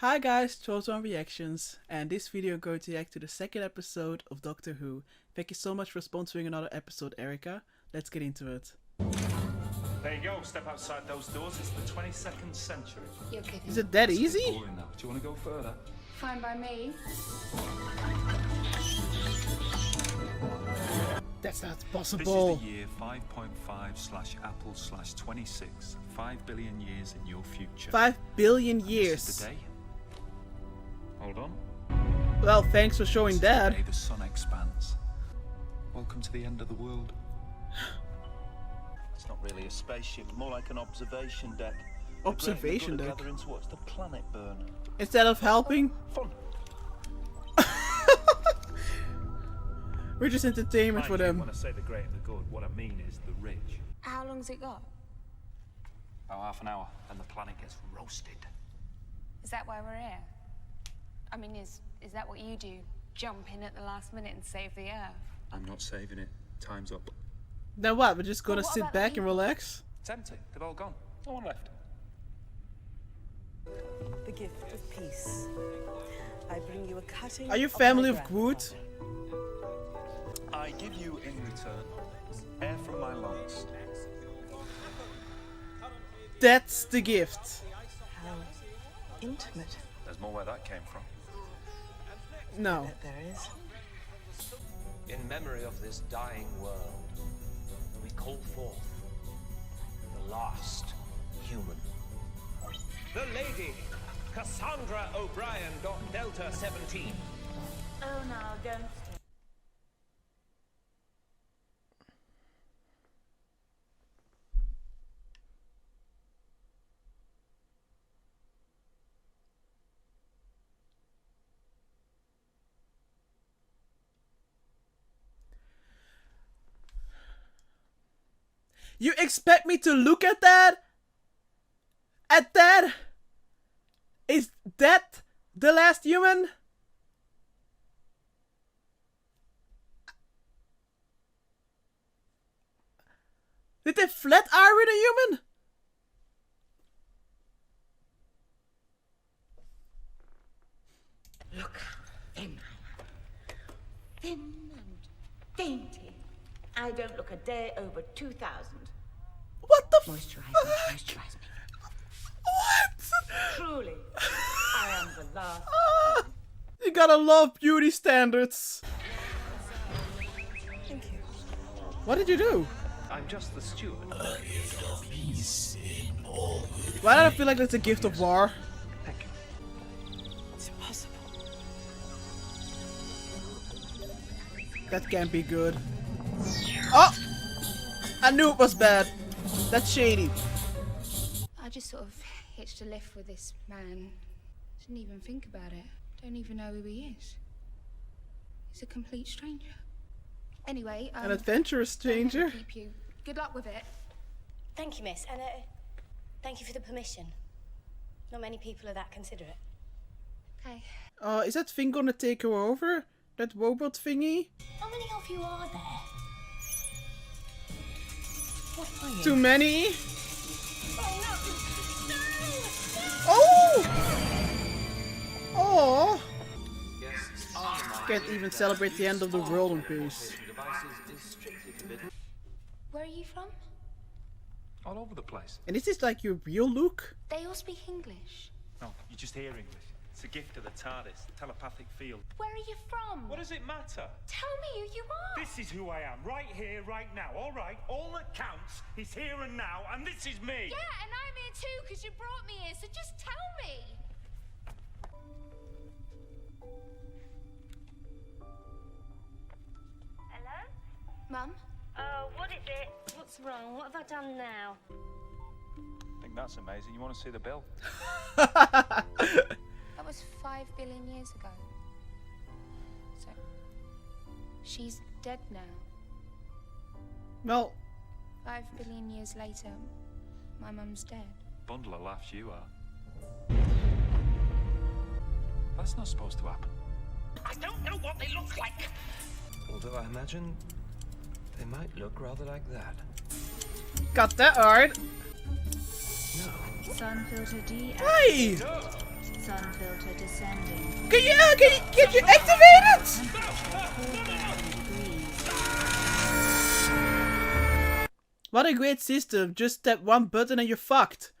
Hi guys, Chosen on Reactions, and this video I'm going to react to the second episode of Doctor Who. Thank you so much for sponsoring another episode, Erica. Let's get into it. There you go, step outside those doors, it's the 22nd century. You're kidding. Is it that easy? Do you want to go further? Fine by me. That's not This possible. is the year 5.5/Apple/26, 5 billion years in your future. 5 billion This is years. the day. Hold on. Well, thanks for showing This is the that. day the sun expands. Welcome to the end of the world. It's not really a spaceship, more like an observation deck. Observation deck? Gathering to watch the planet burn. Instead of helping, Fun. we're just entertainment for them. When I say the great and the good, what I mean is the rich. How long's it got? About half an hour, and the planet gets roasted. Is that why we're here? I mean, is that what you do? Jump in at the last minute and save the Earth? I'm not saving it. Time's up. Then what? We're just gonna Well, what sit about the back and people? relax? It's empty. They've all gone. No one left. The gift of peace. I bring you a cutting. Are you of my family of grandfather. Groot? I give you in return air from my lungs. That's the gift. How intimate There's more where that came from. No. that there is. In memory of this dying world, we call forth the last human. The lady, Cassandra O'Brien, Delta 17. Oh no, don't. You expect me to look at that? At that? Is that the last human? Did they flat iron a human? Look, thin I am. Thin and dainty. I don't look a day over 2,000. What the Moisturise me, moisturise me. What? Truly, I am the last. You gotta love beauty standards. Thank you. What did you do? I'm just the steward. Why do I feel like that's a gift of war? Thank you. It's impossible. That can't be good. Oh! I knew it was bad. That's shady. I just sort of hitched a lift with this man. Didn't even think about it. Don't even know who he is. He's a complete stranger. Anyway, An adventurous don't let me stranger. keep you. Good luck with it. Thank you, miss, and thank you for the permission. Not many people are that considerate. Okay. Is that thing gonna take her over? That robot thingy? How many of you are there? What are you? Too many? Oh, Oh! Oh! Guests are reminded Can't even celebrate the end of the world in peace. devices is strictly forbidden. Where are you from? All over the place. And is this like your real look? They all speak English. No, you just hear English. It's a gift of the TARDIS, telepathic field. Where are you from? What does it matter? Tell me who you are. This is who I am, right here, right now. All right, all that counts is here and now, and this is me. Yeah, and I'm here too because you brought me here, so just tell me. hello? Mum? Oh, what is it? What's wrong? What have I done now? I think that's amazing. You want to see the bill? That was 5 billion years ago. So, she's dead now. Well, 5 billion years later, my mum's dead. Bundle of laughs you are. That's not supposed to happen. I don't know what they look like. Although I imagine they might look rather like that. got that art. No. Sun filter D. Hey! Sun filter descending. Can you activate it? What a great system. Just tap one button and you're fucked.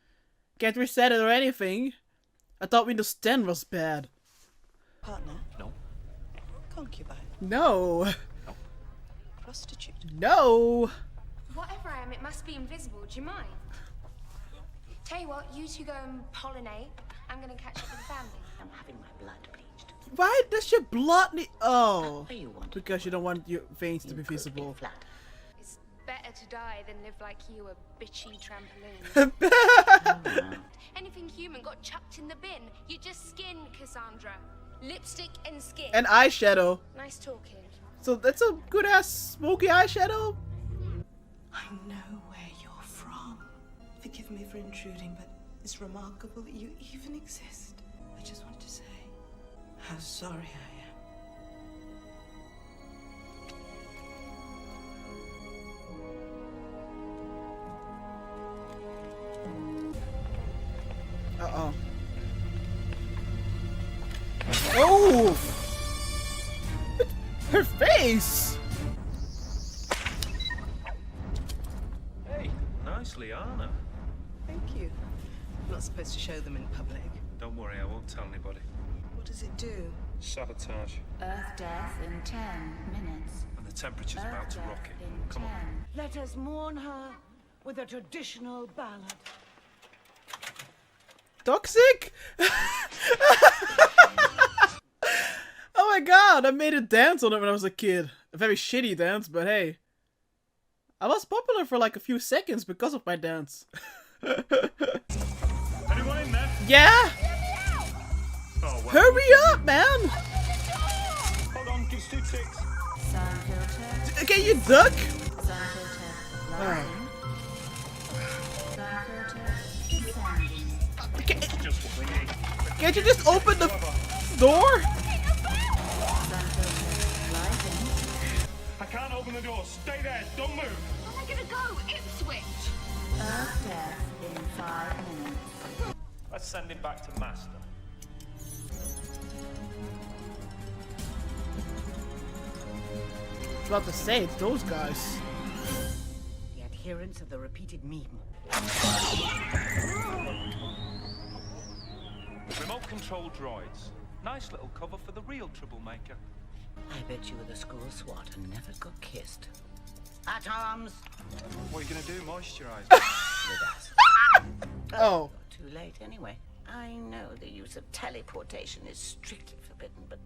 Can't reset it or anything. I thought Windows 10 was bad. Partner? No. Concubine? No. No. Prostitute? No. Whatever I am, it must be invisible. Do you mind? Tell you what, you two go and pollinate. I'm gonna catch up with the family. I'm having my blood bleached. Why does your blood need... Oh. Where you want Because you don't want your veins to be could be visible. flat. It's better to die than live like you, a bitchy trampoline. Anything human got chucked in the bin. You just skin, Cassandra. Lipstick and skin. And eyeshadow. Nice talking. So that's a good ass smoky eyeshadow. I know where you're from. Forgive me for intruding, but it's remarkable that you even exist. I just want to say how sorry I am. Uh-oh. Oh! Her face! Hey, nicely, Anna. Thank you. I'm not supposed to show them in public. Don't worry, I won't tell anybody. What does it do? Sabotage. Earth death in 10 minutes. And the temperature's about to Earth rocket. death in Come on. 10. Let us mourn her with a traditional ballad. Toxic? Oh my god, I made a dance on it when I was a kid. A very shitty dance, but hey. I was popular for like a few seconds because of my dance. Anyone in there? Yeah? Oh, well. Hurry up, man! Hold on, gives 2 ticks. Sun filter. Can you duck? Sun filter rising. Sun filter descending. Just what we need. Can't you just open the door? Sun filter rising. I can't open the door. Stay there. Don't move. Where am I gonna go? Ipswich! Earth death in 5 minutes. Let's send him back to Master. I was about to say, it's those guys. The adherents of the repeated meme. Remote control droids. Nice little cover for the real troublemaker. I bet you were the school swat and never got kissed. At arms! What are you gonna do, Moisturise? With us. Oh. Too late anyway. I know the use of teleportation is strictly forbidden, but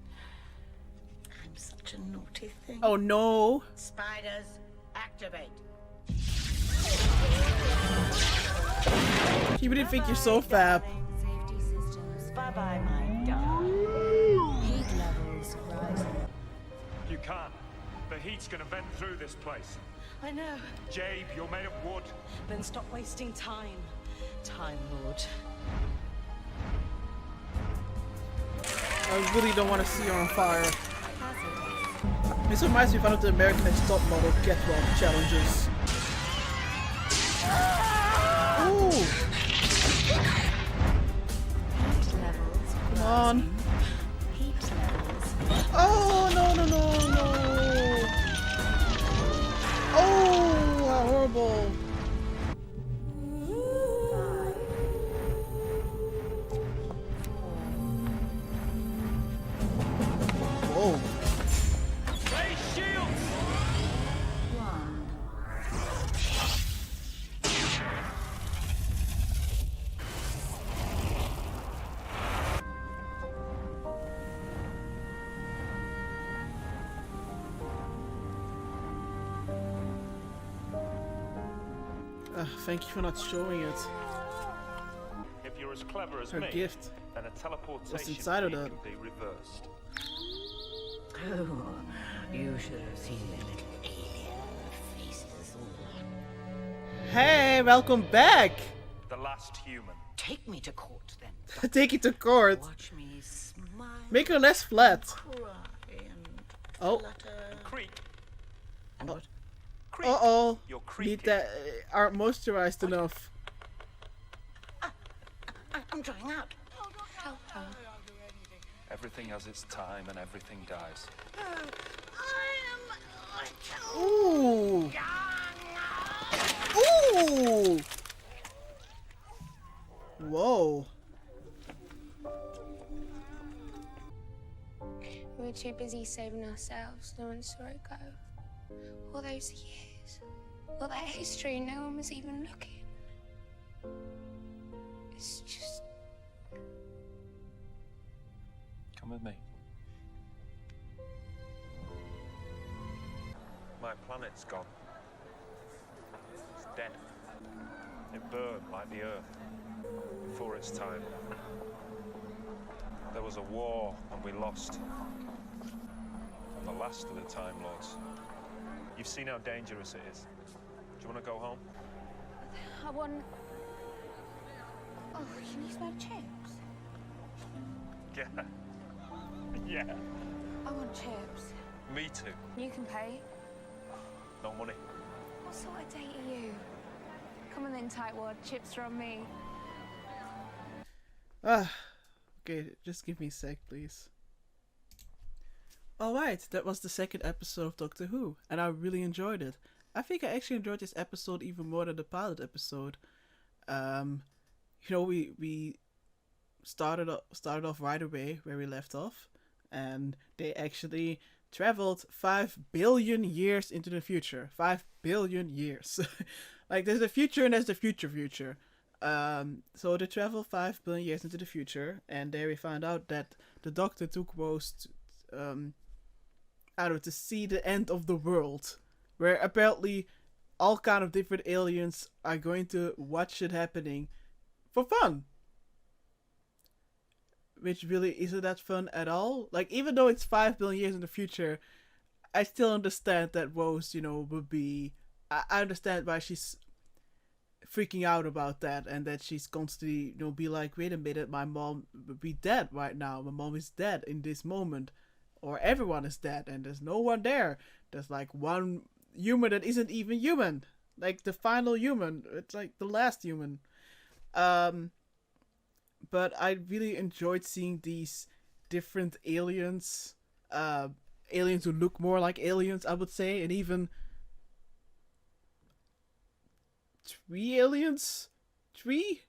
I'm such a naughty thing. Oh no. Spiders, activate. You didn't think you're so fab. Safety systems. Bye-bye, my darling. Heat levels rising. You can't. The heat's gonna vent through this place. I know. Jabe, you're made of wood. Then stop wasting time. Time Lord. I really don't want to see her on fire. This reminds me of one of the American Next Top Model catwalk challenges. Ooh! Heat levels Come on. rising. Heat levels. Oh, no, no, no, no. Oh, how horrible. Whoa. Raise shields! 1. Thank you for not showing it. If you're as clever as Her me, gift. then a teleportation What's inside of key that? can be reversed. Oh, you should have seen their little alien faces. Hey, welcome back. The last human. Take me to court, then. Take it to court. Watch me smile, Make her less flat. cry, and Oh. flutter. Creep. And what? Creep. Uh-oh. You're creepy. Need that aren't moisturized enough. I'm drying out. Help, star. Everything has its time and everything dies. Ooh. Ooh. Whoa. We were too busy saving ourselves. No one saw it go. All those years, all that history, no one was even looking. It's just... Come with me. My planet's gone. It's dead. It burned like the Earth before its time. There was a war and we lost. I'm the last of the Time Lords. You've seen how dangerous it is. Do you want to go home? I want... Oh, can you smell chips? Yeah. Yeah. I want chips. Me too. You can pay. No money. What sort of date are you? Come on then, tightwad. Chips are on me. Okay, just give me a sec, please. Alright, that was the second episode of Doctor Who, and I really enjoyed it. I think I actually enjoyed this episode even more than the pilot episode. You know, we started off right away where we left off, and they actually traveled 5 billion years into the future. 5 billion years. Like, there's the future and there's the future. So they traveled 5 billion years into the future, and there we found out that the Doctor took Rose to see the end of the world, where apparently all kind of different aliens are going to watch it happening for fun. Which really isn't that fun at all. Like, even though it's 5 billion years in the future, I still understand that Rose, you know, would be... I understand why she's freaking out about that, and that she's constantly, you know, be like, wait a minute, my mom would be dead right now. My mom is dead in this moment. Or everyone is dead, and there's no one there. There's like one human that isn't even human. Like the final human. It's like the last human. But I really enjoyed seeing these different aliens. Aliens who look more like aliens, I would say. And even 3 aliens? 3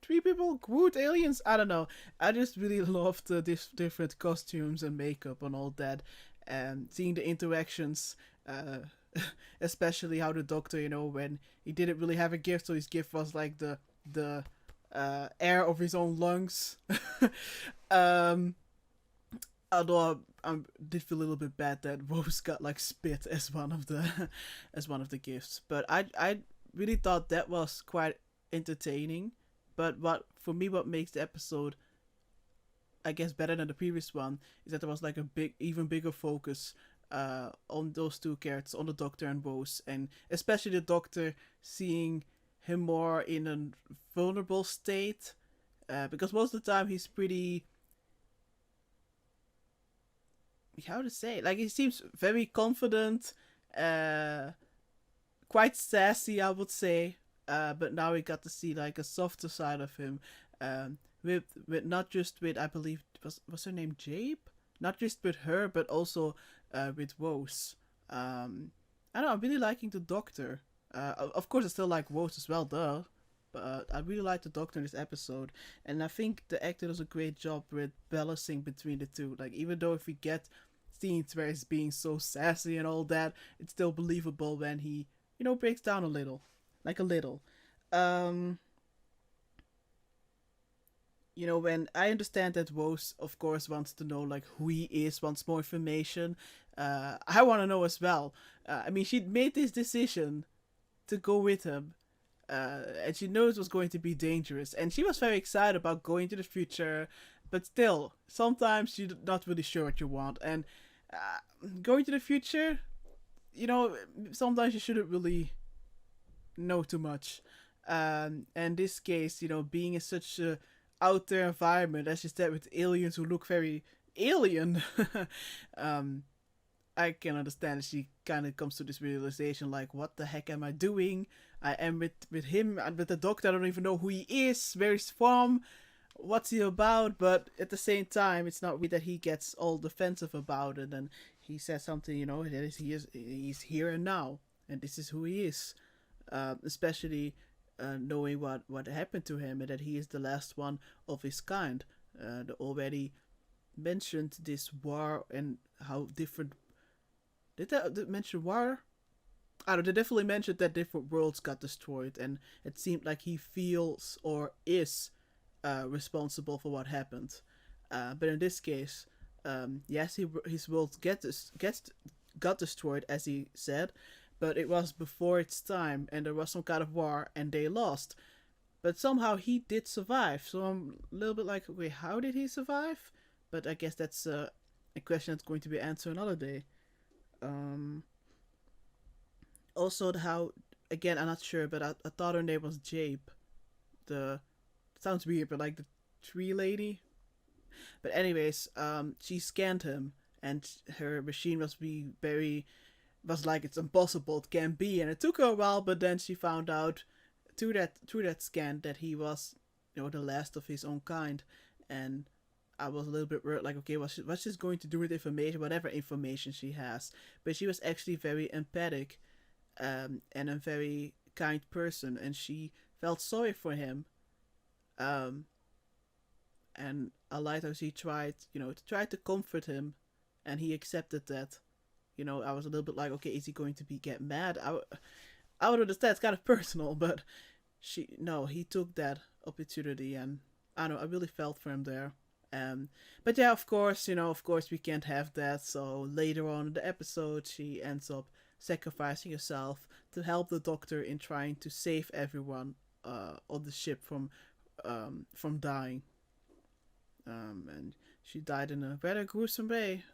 people? Groot aliens? I don't know. I just really loved the different costumes and makeup and all that. And seeing the interactions. Especially how the Doctor, you know, when he didn't really have a gift. So his gift was like the air of his own lungs. Although I did feel a little bit bad that Rose got like spit as one of the gifts. But I really thought that was quite entertaining. But what makes the episode, I guess, better than the previous one is that there was like a even bigger focus on those two characters, on the Doctor and Rose, and especially the Doctor, seeing him more in a vulnerable state, because most of the time he's pretty, how to say, like, he seems very confident, quite sassy, I would say. But now we got to see like a softer side of him, with not just with, I believe, was her name Jabe? Not just with her, but also with Rose. I don't know, I'm really liking the Doctor. Of course I still like Rose as well, duh. But I really like the Doctor in this episode, and I think the actor does a great job with balancing between the two. Like, even though if we get scenes where he's being so sassy and all that, it's still believable when he, you know, breaks down a little. Like a little. You know, when I understand that Rose, of course, wants to know, like, who he is, wants more information. I want to know as well. I mean, she made this decision to go with him. And she knows it was going to be dangerous. And she was very excited about going to the future. But still, sometimes you're not really sure what you want. And going to the future, you know, sometimes you shouldn't really know too much. And this case, you know, being in such a out there environment, as you said, with aliens who look very alien, I can understand that she kind of comes to this realization, like, what the heck am I doing? I am with him and with the Doctor. I don't even know who he is, where he's from. what's he about? But at the same time, it's not really that he gets all defensive about it, and he says something, that he's here and now, and this is who he is. Especially knowing what happened to him, and that he is the last one of his kind. They already mentioned this war and how different. Did they mention war? I don't know, they definitely mentioned that different worlds got destroyed, and it seemed like he feels or is responsible for what happened. But in this case, yes, his world got destroyed, as he said, but it was before its time, and there was some kind of war, and they lost. But somehow he did survive, so I'm a little bit like, okay, how did he survive? But I guess that's a question that's going to be answered another day. Also, how, again, I'm not sure, but I thought her name was Jabe. Sounds weird, but like the tree lady. But anyways, she scanned him, and her machine was like, it's impossible, it can't be, and it took her a while, but then she found out through that scan that he was, the last of his own kind, and I was a little bit worried, like, okay, what's she's going to do with information, whatever information she has. But she was actually very empathic, and a very kind person, and she felt sorry for him, and I liked how she tried to comfort him, and he accepted that. I was a little bit like, okay, is he going to get mad? I would understand, it's kind of personal, but he took that opportunity, and I don't know, I really felt for him there. But yeah, of course we can't have that, so later on in the episode, she ends up sacrificing herself to help the Doctor in trying to save everyone on the ship from dying. And she died in a rather gruesome way.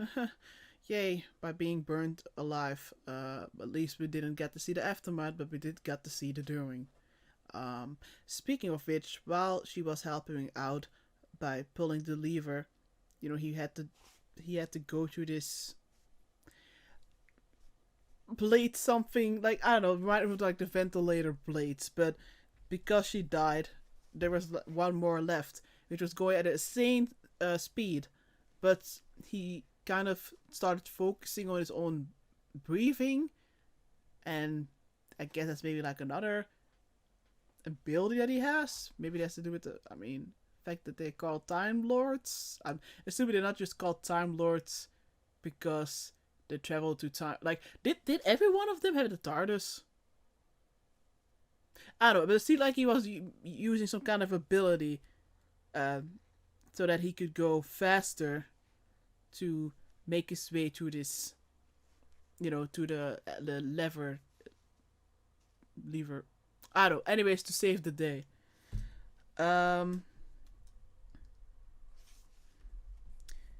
Yay, by being burned alive. At least we didn't get to see the aftermath, but we did get to see the during. Speaking of which, while she was helping out by pulling the lever, he had to go through this blade, something like, I don't know, right, with like the ventilator blades, but because she died, there was one more left, which was going at a insane speed, but he kind of started focusing on his own breathing, and I guess that's maybe like another ability that he has. Maybe it has to do with the fact that they're called Time Lords. I'm assuming they're not just called Time Lords because they travel to time. Like, did every one of them have the TARDIS? I don't know, but it seemed like he was using some kind of ability so that he could go faster to make his way to this, to the lever. I don't know. Anyways, to save the day.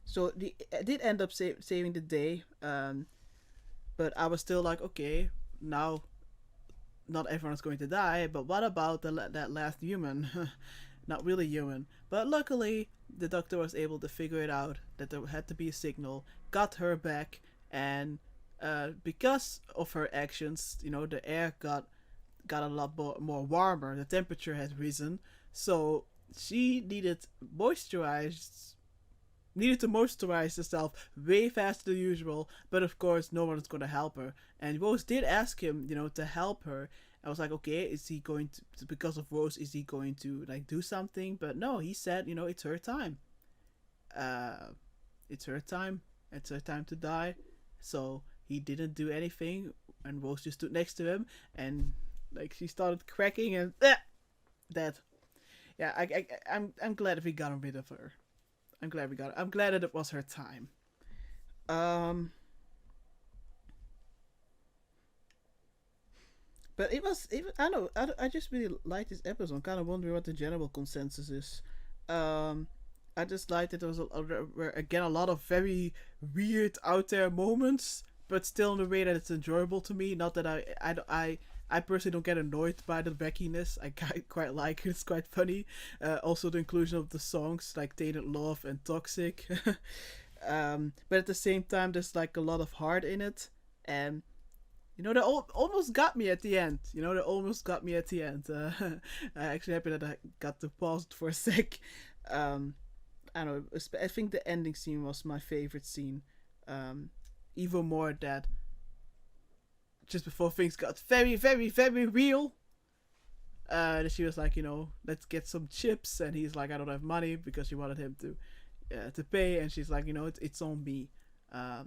So I did end up saving the day, but I was still like, okay, now not everyone's going to die, but what about that last human? Not really human. But luckily, the Doctor was able to figure it out, that there had to be a signal, got her back, and because of her actions, the air got a lot more warmer, the temperature has risen, so she needed to moisturize herself way faster than usual, but of course no one is going to help her. And Rose did ask him, to help her. I was like, okay, is he going to, because of Rose, is he going to like do something? But no, he said, it's her time. It's her time. It's her time to die. So he didn't do anything, and Rose just stood next to him, and like she started cracking and dead. Yeah, I'm glad if we got rid of her. I'm glad that it was her time. But I know, I just really like this episode. I'm kind of wondering what the general consensus is. I just liked that there was again a lot of very weird out there moments, but still in a way that it's enjoyable to me. Not that I personally don't get annoyed by the wackiness. I quite like it. It's quite funny. Also the inclusion of the songs like Tainted Love and Toxic. But at the same time, there's like a lot of heart in it. And they almost got me at the end. I'm actually happy that I got to pause it for a sec. I don't know. I think the ending scene was my favorite scene. Even more that just before things got very, very, very real. That she was like, let's get some chips, and he's like, I don't have money, because she wanted him to pay, and she's like, it's on me. I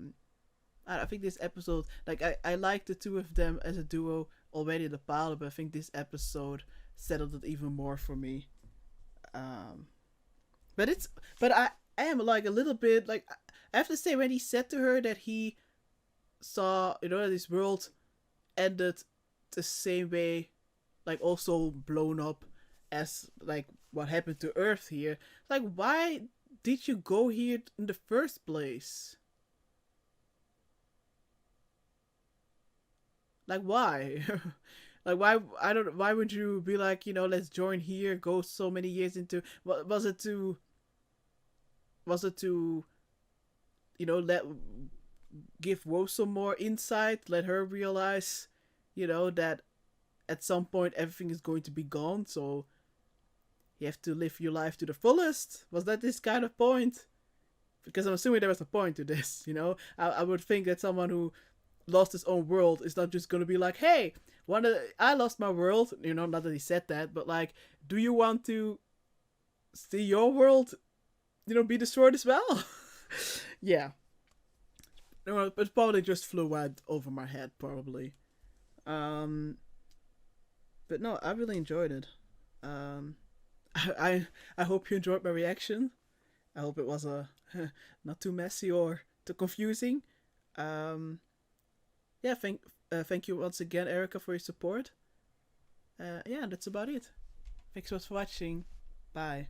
think this episode, like, I like the two of them as a duo already in the pilot, but I think this episode settled it even more for me. But I am like a little bit like, I have to say, when he said to her that he saw, that this world ended the same way, like also blown up as like what happened to Earth here. Like, why did you go here in the first place? Like, why? Like, why would you be like, let's join here, go so many years into, was it to let give Rose some more insight, let her realize, that at some point everything is going to be gone, so you have to live your life to the fullest? Was that this kind of point? Because I'm assuming there was a point to this, I would think that someone who lost his own world is not just gonna be like, hey, I lost my world, not that he said that, but like, do you want to see your world, be destroyed as well? Yeah. It probably just flew right over my head, probably. But no, I really enjoyed it. I hope you enjoyed my reaction. I hope it was not too messy or too confusing. Yeah, thank you once again, Erica, for your support. Yeah, that's about it. Thanks so much for watching. Bye.